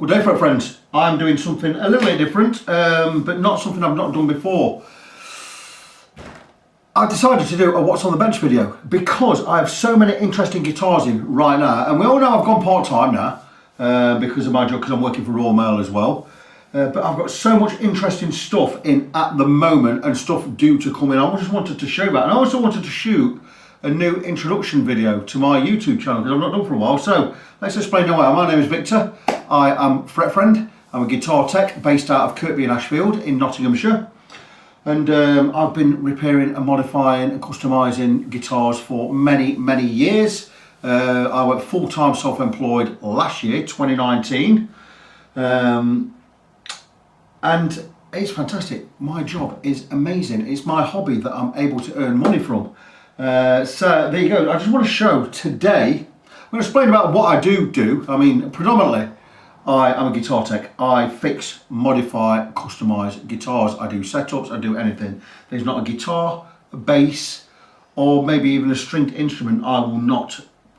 Good day, friends. I'm doing something a little bit different, but not something I've not done before. I decided to do a What's on the Bench video because I have so many interesting guitars in right now, and we all know I've gone part-time now because of my job, because I'm working for Royal Mail as well. But I've got so much interesting stuff in at the moment and stuff due to come in. I just wanted to show that, and I also wanted to shoot a new introduction video to my YouTube channel because I've not done for a while. So let's explain who I am. My name is Victor. I am Fret Friend. I'm a guitar tech based out of Kirkby in Ashfield in Nottinghamshire, and I've been repairing and modifying and customising guitars for many years. I went full-time self-employed last year, 2019, and it's fantastic. My job is amazing. It's my hobby that I'm able to earn money from. So there you go. I just want to show today, I'm going to explain about what I do. I mean, predominantly I am a guitar tech. I fix, modify, customise guitars. I do setups, I do anything. There's not a guitar, a bass, or maybe even a stringed instrument I'll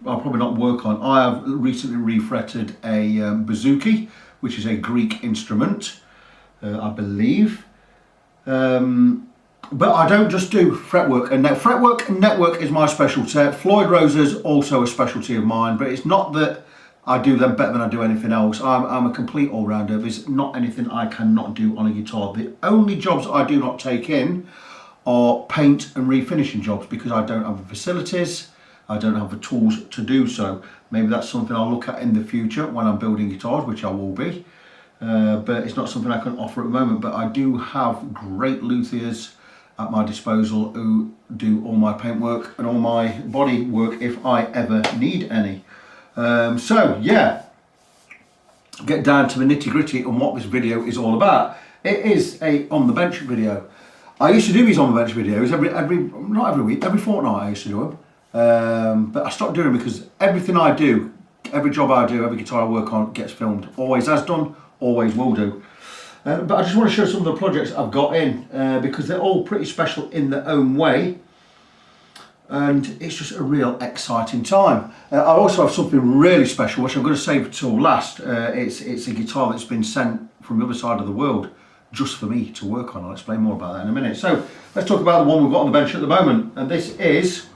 probably not work on. I have recently refretted a bouzouki, which is a Greek instrument, I believe. But I don't just do fretwork and fretwork and network is my specialty. Floyd Roser's also a specialty of mine, but it's not that I do them better than I do anything else. I'm a complete all-rounder. There's not anything I cannot do on a guitar. The only jobs I do not take in are paint and refinishing jobs because I don't have the facilities, I don't have the tools to do so. Maybe that's something I'll look at in the future when I'm building guitars, which I will be. But it's not something I can offer at the moment. But I do have great luthiers at my disposal who do all my paintwork and all my body work if I ever need any. So yeah, get down to the nitty gritty on what this video is all about. It is a on the bench video. I used to do these on the bench videos not every week, every fortnight I used to do them. But I stopped doing them because everything I do, every job I do, every guitar I work on gets filmed. Always has done, always will do. But I just want to show some of the projects I've got in because they're all pretty special in their own way, and it's just a real exciting time. I also have something really special which I'm going to save till last. It's a guitar that's been sent from the other side of the world just for me to work on. I'll explain more about that in a minute. So let's talk about the one we've got on the bench at the moment, and this is,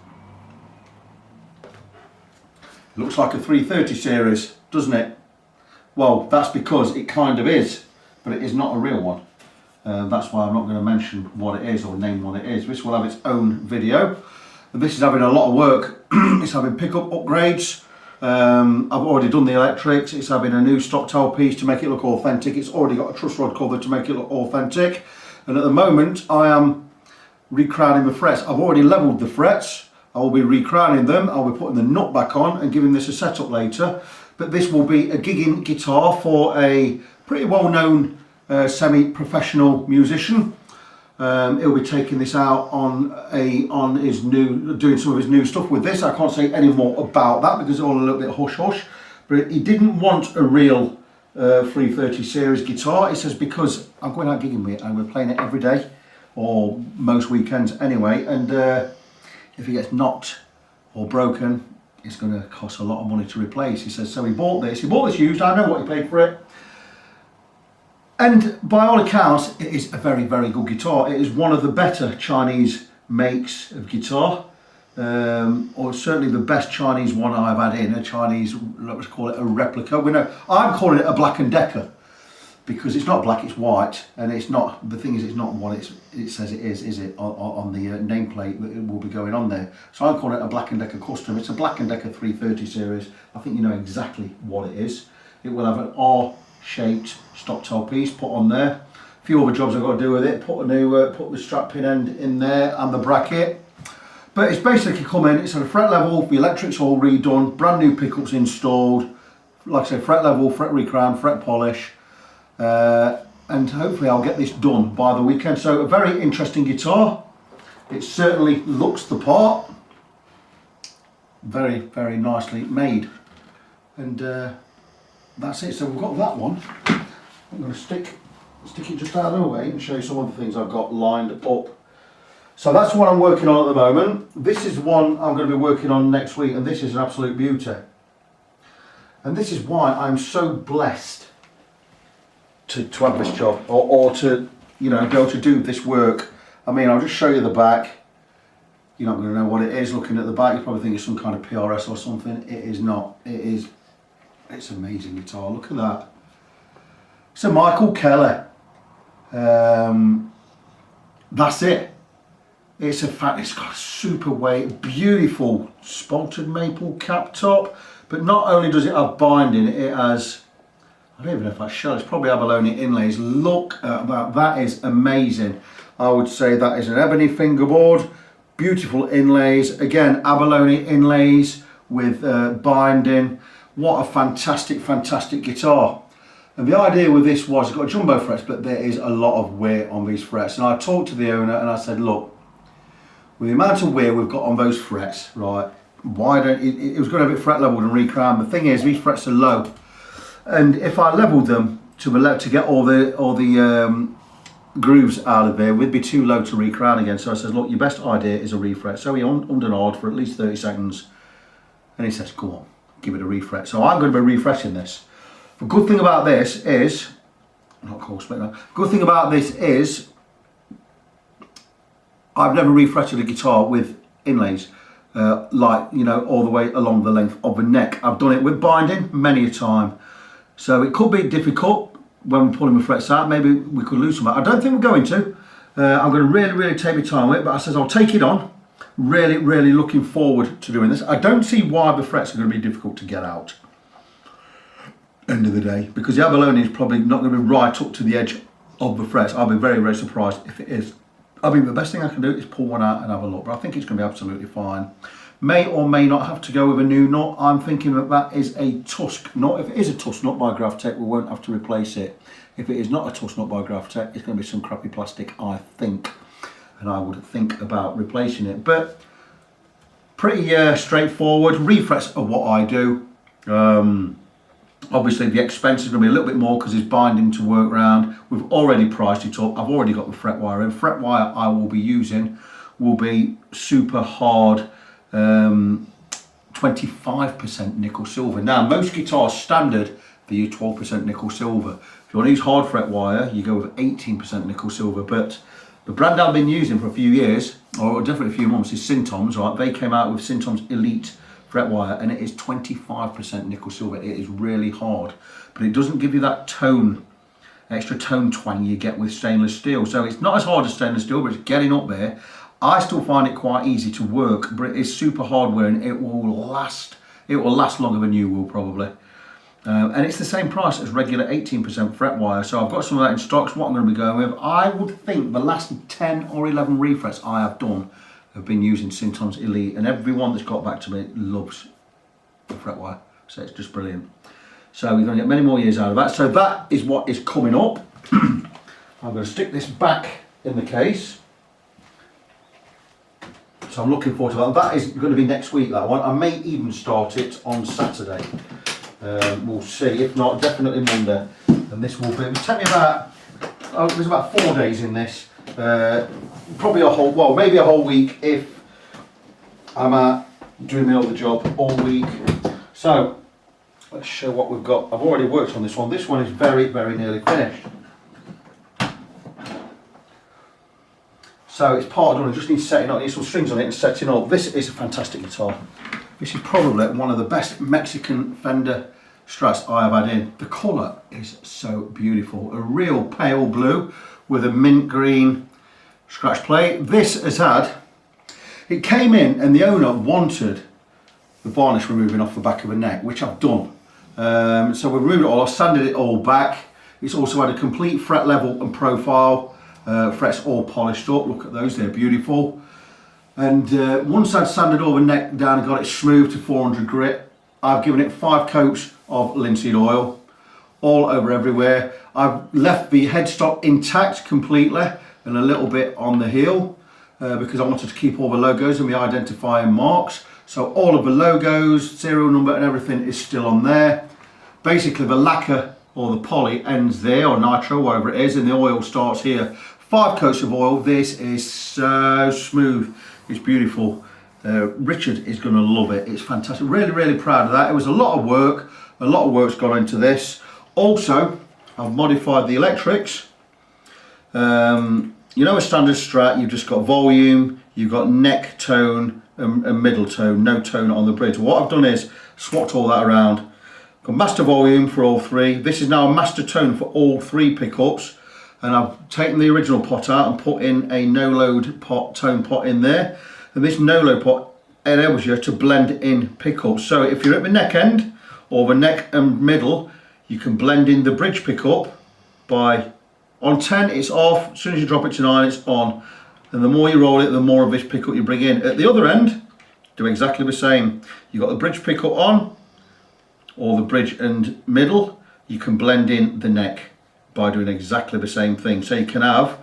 looks like a 330 series, doesn't it? Well, that's because it kind of is, but it is not a real one. That's why I'm not going to mention what it is or name what it is. This will have its own video. And this is having a lot of work. It's having pickup upgrades. I've already done the electrics. It's having a new stock tailpiece to make it look authentic. It's already got a truss rod cover to make it look authentic. And at the moment I am recrowning the frets. I've already leveled the frets. I will be recrowning them. I'll be putting the nut back on and giving this a setup later. But this will be a gigging guitar for a pretty well-known semi-professional musician. He'll be taking this out on his new, doing some of his new stuff with this. I can't say any more about that because it's all a little bit hush-hush. But he didn't want a real 330 series guitar. He says, because I'm going out gigging with it and we're playing it every day, or most weekends anyway, and if it gets knocked or broken, it's going to cost a lot of money to replace. He says, so he bought this used. I know what he paid for it. And by all accounts, it is a very good guitar. It is one of the better Chinese makes of guitar, or certainly the best Chinese one I've had in, a Chinese, let's call it a replica. I'm calling it a Black & Decker because it's not black, it's white, and it's not, the thing is, it's not what it says it is it, on the nameplate that it will be going on there. So I'm calling it a Black & Decker Custom. It's a Black & Decker 330 series. I think you know exactly what it is. It will have an R-shaped stock tailpiece put on there. A few other jobs I've got to do with it. Put the strap pin end in there and the bracket. But it's basically come in, it's at a fret level, the electrics all redone, brand new pickups installed, like I say, fret level, fret recrown, fret polish, and hopefully I'll get this done by the weekend. So a very interesting guitar. It certainly looks the part. Very nicely made. And that's it. So we've got that one. I'm going to stick it just out of the way and show you some of the things I've got lined up. So that's what I'm working on at the moment. This is one I'm going to be working on next week, and this is an absolute beauty. And this is why I'm so blessed to have this job, or to, you know, be able to do this work. I mean, I'll just show you the back. You're not going to know what it is looking at the back. You probably think it's some kind of PRS or something. It is not. It's an amazing guitar. Look at that. It's a Michael Kelly. That's it. It's got a super weight, beautiful spalted maple cap top. But not only does it have binding, it has, I don't even know if that's shell, it's probably abalone inlays. Look at that, that is amazing. I would say that is an ebony fingerboard, beautiful inlays. Again, abalone inlays with binding. What a fantastic, fantastic guitar. And the idea with this was, it's got jumbo frets, but there is a lot of wear on these frets. And I talked to the owner and I said, look, with the amount of wear we've got on those frets, right, why don't, it was going to be fret leveled and recrowned. The thing is, these frets are low. And if I leveled them to the left to get all the grooves out of there, we'd be too low to recrown again. So I said, look, your best idea is a refret. So he ummed and ahed for at least 30 seconds. And he says, go on, give it a refret. So I'm going to be refreshing this. The good thing about this is, not cool split now. Good thing about this is, I've never refretted a guitar with inlays, like, you know, all the way along the length of the neck. I've done it with binding many a time. So it could be difficult when we're pulling the frets out. Maybe we could lose some. I don't think we're going to. I'm going to really, really take my time with it, but I says I'll take it on. Really, really looking forward to doing this. I don't see why the frets are going to be difficult to get out. End of the day, because the abalone is probably not going to be right up to the edge of the frets. I'll be very, very surprised if it is. I mean, the best thing I can do is pull one out and have a look, but I think it's going to be absolutely fine. May or may not have to go with a new nut. I'm thinking that that is a Tusk nut. If it is a Tusk nut by Graphtec, we won't have to replace it. If it is not a Tusk nut by Graphtec, it's going to be some crappy plastic, I think, and I would think about replacing it. But pretty straightforward. Refrets are what I do. Obviously the expense is going to be a little bit more because it's binding to work around. We've already priced it up. I've already got the fret wire in. Fret wire I will be using will be super hard 25% nickel silver. Now most guitars standard, they use 12% nickel silver. If you want to use hard fret wire, you go with 18% nickel silver. But the brand I've been using for a few years, or definitely a few months, is Syntom's. Right? They came out with Syntom's Elite fret wire, and it is 25% nickel silver. It is really hard, but it doesn't give you that tone, extra tone twang you get with stainless steel. So it's not as hard as stainless steel, but it's getting up there. I still find it quite easy to work, but it is super hard wearing. It will last. It will last longer than you will probably. And it's the same price as regular 18% fret wire. So I've got some of that in stock. So what I'm going to be going with, I would think the last 10 or 11 refrets I have done have been using Syntom's Elite, and everyone that's got back to me loves the fret wire. So it's just brilliant. So we're going to get many more years out of that. So that is what is coming up. I'm going to stick this back in the case. So I'm looking forward to that. That is going to be next week, that one. I may even start it on Saturday. We'll see. If not, definitely Monday. And this will be, it'll take me about, there's about 4 days in this. Probably a whole, well, maybe a whole week if I'm doing my other job all week. So let's show what we've got. I've already worked on this one. This one is very, very nearly finished. So it's part done. I just need setting up. I need some strings on it and setting up. This is a fantastic guitar. This is probably one of the best Mexican Fender Strats I have had in. The colour is so beautiful. A real pale blue with a mint green scratch plate. This has had, it came in and the owner wanted the varnish removing off the back of the neck, which I've done. So we've removed it all, I've sanded it all back. It's also had a complete fret level and profile. Frets all polished up, look at those, they're beautiful. And once I'd sanded all the neck down and got it smooth to 400 grit, I've given it 5 coats of linseed oil all over everywhere. I've left the headstock intact completely and a little bit on the heel because I wanted to keep all the logos and the identifying marks. So all of the logos, serial number and everything is still on there. Basically the lacquer or the poly ends there, or nitro, whatever it is, and the oil starts here. 5 coats of oil. This is so smooth. It's beautiful. Richard is going to love it. It's fantastic. Really, really proud of that. It was a lot of work. A lot of work's gone into this. Also, I've modified the electrics. You know, a standard Strat, you've just got volume, you've got neck tone and middle tone, no tone on the bridge. What I've done is swapped all that around. Got master volume for all three. This is now a master tone for all three pickups, and I've taken the original pot out and put in a no-load pot, tone pot in there. And this no-load pot enables you to blend in pickups. So if you're at the neck end or the neck and middle, you can blend in the bridge pickup by, on 10 it's off, as soon as you drop it to 9 it's on. And the more you roll it, the more of this pickup you bring in. At the other end, do exactly the same. You've got the bridge pickup on, or the bridge and middle, you can blend in the neck by doing exactly the same thing. So you can have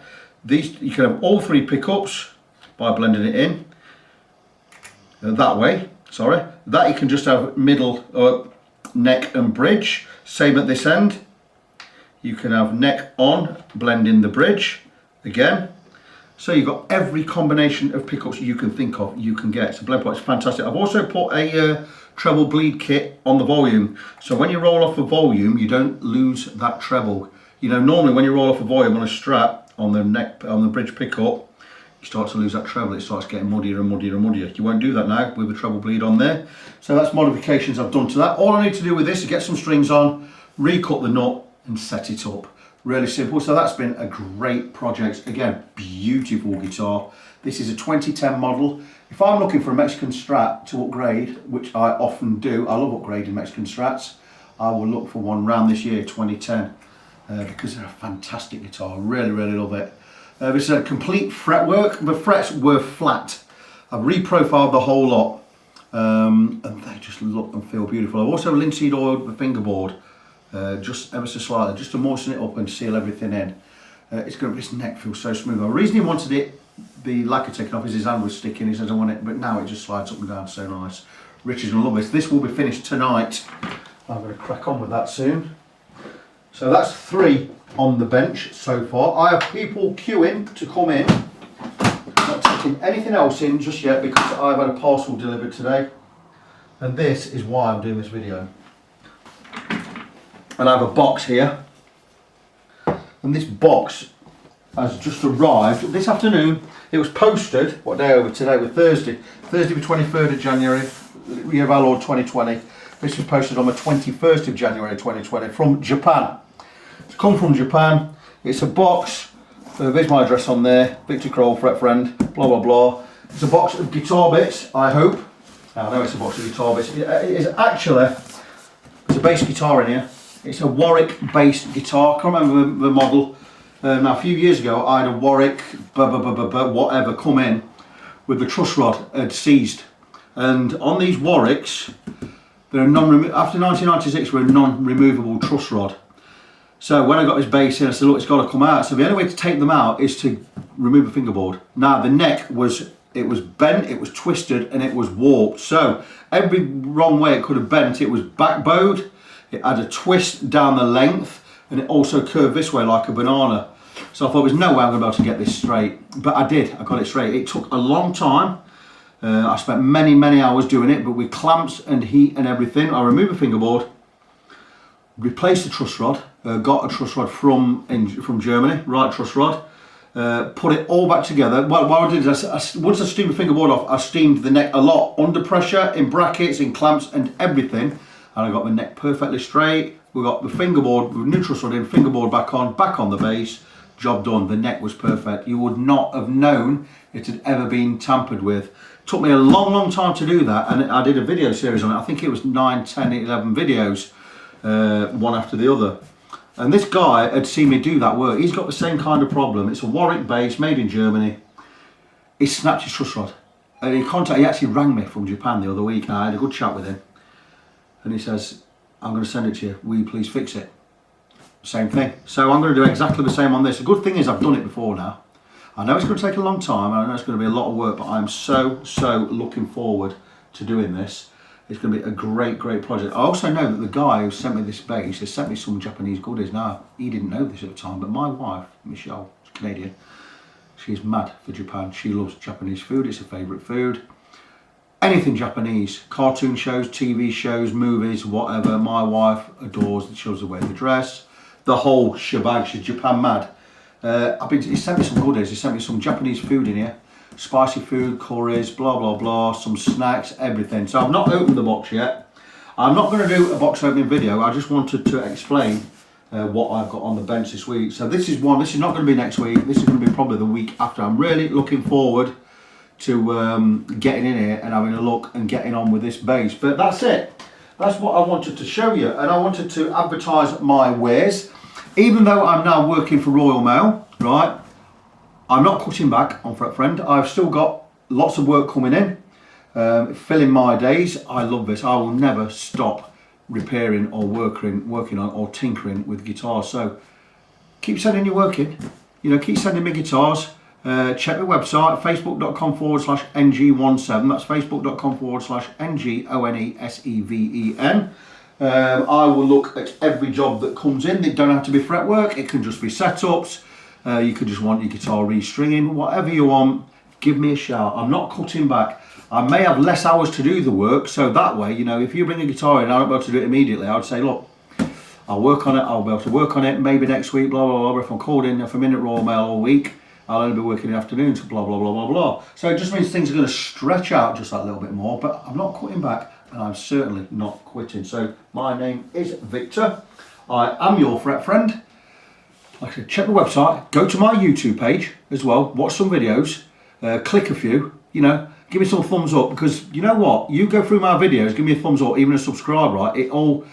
these, you can have all three pickups by blending it in that way. Sorry, that you can just have middle or neck and bridge. Same at this end. You can have neck on, blend in the bridge again. So you've got every combination of pickups you can think of, you can get. So blend pot is fantastic. I've also put a treble bleed kit on the volume. So when you roll off a volume, you don't lose that treble. You know, normally when you roll off a volume on a Strat, on the neck, on the bridge pickup, you start to lose that treble. It starts getting muddier and muddier and muddier. You won't do that now with the treble bleed on there. So that's modifications I've done to that. All I need to do with this is get some strings on, recut the nut and set it up. Really simple. So that's been a great project. Again, beautiful guitar. This is a 2010 model. If I'm looking for a Mexican Strat to upgrade, which I often do, I love upgrading Mexican Strats, I will look for one around this year, 2010, because they're a fantastic guitar. Really, really love it. This is a complete fretwork. The frets were flat. I've reprofiled the whole lot, and they just look and feel beautiful. I've also linseed oiled the fingerboard, just ever so slightly, just to moisten it up and seal everything in. It's going to, this neck feels so smooth. The reason he wanted it, the lacquer taken off, is his hand was sticking. He says I want it, but now it just slides up and down so nice. Richard's going to love this. This will be finished tonight. I'm going to crack on with that soon. So that's 3 on the bench so far. I have people queuing to come in. Not taking anything else in just yet because I've had a parcel delivered today. And this is why I'm doing this video. And I have a box here. And this box has just arrived this afternoon. It was posted, what day over today? We're Thursday the 23rd of January, year of our Lord 2020. This was posted on the 21st of January 2020 from Japan. It's come from Japan. It's a box. There's my address on there. Victor Kroll, fret friend, blah blah blah. It's a box of guitar bits, I hope. I know it's a box of guitar bits. It is actually, there's a bass guitar in here. It's a Warwick based guitar. I can't remember the model. Now a few years ago I had a Warwick whatever come in with the truss rod had seized, and on these Warwicks they're after 1996 were a non-removable truss rod. So when I got this bass in, I said look, it's got to come out. So the only way to take them out is to remove the fingerboard. Now the neck was, it was bent, it was twisted and it was warped. So every wrong way it could have bent, it was back bowed, it had a twist down the length, and it also curved this way like a banana. So I thought there's no way I'm going to be able to get this straight. But I did, I got it straight. It took a long time. I spent many hours doing it, but with clamps and heat and everything. I removed the fingerboard, replaced the truss rod, got a truss rod from Germany, right truss rod, put it all back together. What I did is, once I steamed the fingerboard off, I steamed the neck a lot, under pressure, in brackets, in clamps and everything. And I got the neck perfectly straight. We got the fingerboard, with new truss rod in, fingerboard back on the bass, job done. The neck was perfect. You would not have known it had ever been tampered with. Took me a long time to do that, and I did a video series on it. I think it was 9, 10, 11 videos, one after the other. And this guy had seen me do that work. He's got the same kind of problem. It's a Warwick bass, made in Germany. He snapped his truss rod. And he actually rang me from Japan the other week, and I had a good chat with him. And he says, I'm going to send it to you. Will you please fix it? Same thing. So I'm going to do exactly the same on this. The good thing is I've done it before now. I know it's going to take a long time, and I know it's going to be a lot of work, but I'm so looking forward to doing this. It's going to be a great project. I also know that the guy who sent me this bass has sent me some Japanese goodies. Now, he didn't know this at the time, but my wife, Michelle, is Canadian. She's mad for Japan. She loves Japanese food. It's her favourite food. Anything Japanese, cartoon shows, TV shows, movies, whatever. My wife adores, she loves the way they dress. the whole shebang. She's Japan mad. He sent me some goodies. He sent me some Japanese food in here. Spicy food, curries, blah, blah, blah, some snacks, everything. So I've not opened the box yet. I'm not going to do a box opening video. I just wanted to explain what I've got on the bench this week. So this is one. This is not going to be next week. This is going to be probably the week after. I'm really looking forward to getting in here and having a look and getting on with this base. But that's it. That's what I wanted to show you, and I wanted to advertise my wares. Even though I'm now working for Royal Mail, right, I'm not cutting back on Fret Friend. I've still got lots of work coming in, filling my days. I love this. I will never stop repairing or working on or tinkering with guitars. So keep sending your work in. You know, keep sending me guitars. Check the website, facebook.com/ng17. That's facebook.com/NGONESEVEN. I will look at every job that comes in. They don't have to be fretwork. It can just be setups. You could just want your guitar restringing. Whatever you want, give me a shout. I'm not cutting back. I may have less hours to do the work, so that way, you know, if you bring a guitar in, I don't be able to do it immediately. I would say, look, I'll work on it. I'll be able to work on it maybe next week. Blah blah blah. If I'm called in, if I'm in at Royal Mail all week, I'll only be working in the afternoons, blah, blah, blah, blah, blah. So it just means things are going to stretch out just that little bit more, but I'm not cutting back, and I'm certainly not quitting. So my name is Victor. I am your Fret Friend. Like I said, check the website, go to my YouTube page as well, watch some videos, click a few, you know, give me some thumbs up, because you know what? You go through my videos, give me a thumbs up, even a subscribe, right? It all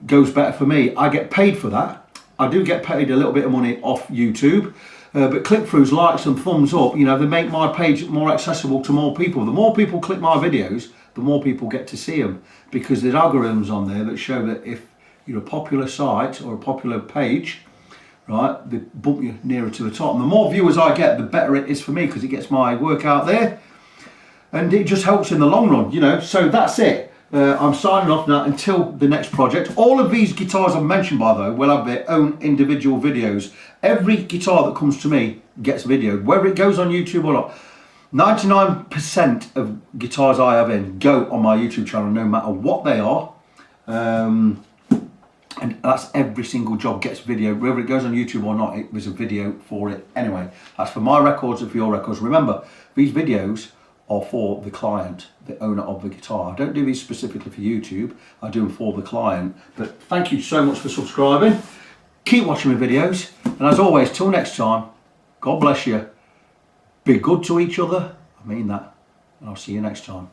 goes better for me. I get paid for that. I do get paid a little bit of money off YouTube. But click-throughs, likes and thumbs up, you know, they make my page more accessible to more people. The more people click my videos, the more people get to see them, because there's algorithms on there that show that if you're a popular site or a popular page, right, they bump you nearer to the top. And the more viewers I get, the better it is for me, because it gets my work out there, and it just helps in the long run, you know. So that's it. I'm signing off now until the next project. All of these guitars I've mentioned, by the way, will have their own individual videos. Every guitar that comes to me gets videoed, whether it goes on YouTube or not. 99% of guitars I have in go on my YouTube channel, no matter what they are. And that's every single job gets videoed, whether it goes on YouTube or not. There's a video for it anyway. That's for my records and for your records. Remember, these videos are for the client, the owner of the guitar. I don't do these specifically for YouTube. I do them for the client. But thank you so much for subscribing. Keep watching my videos. And as always, till next time, God bless you. Be good to each other. I mean that. And I'll see you next time.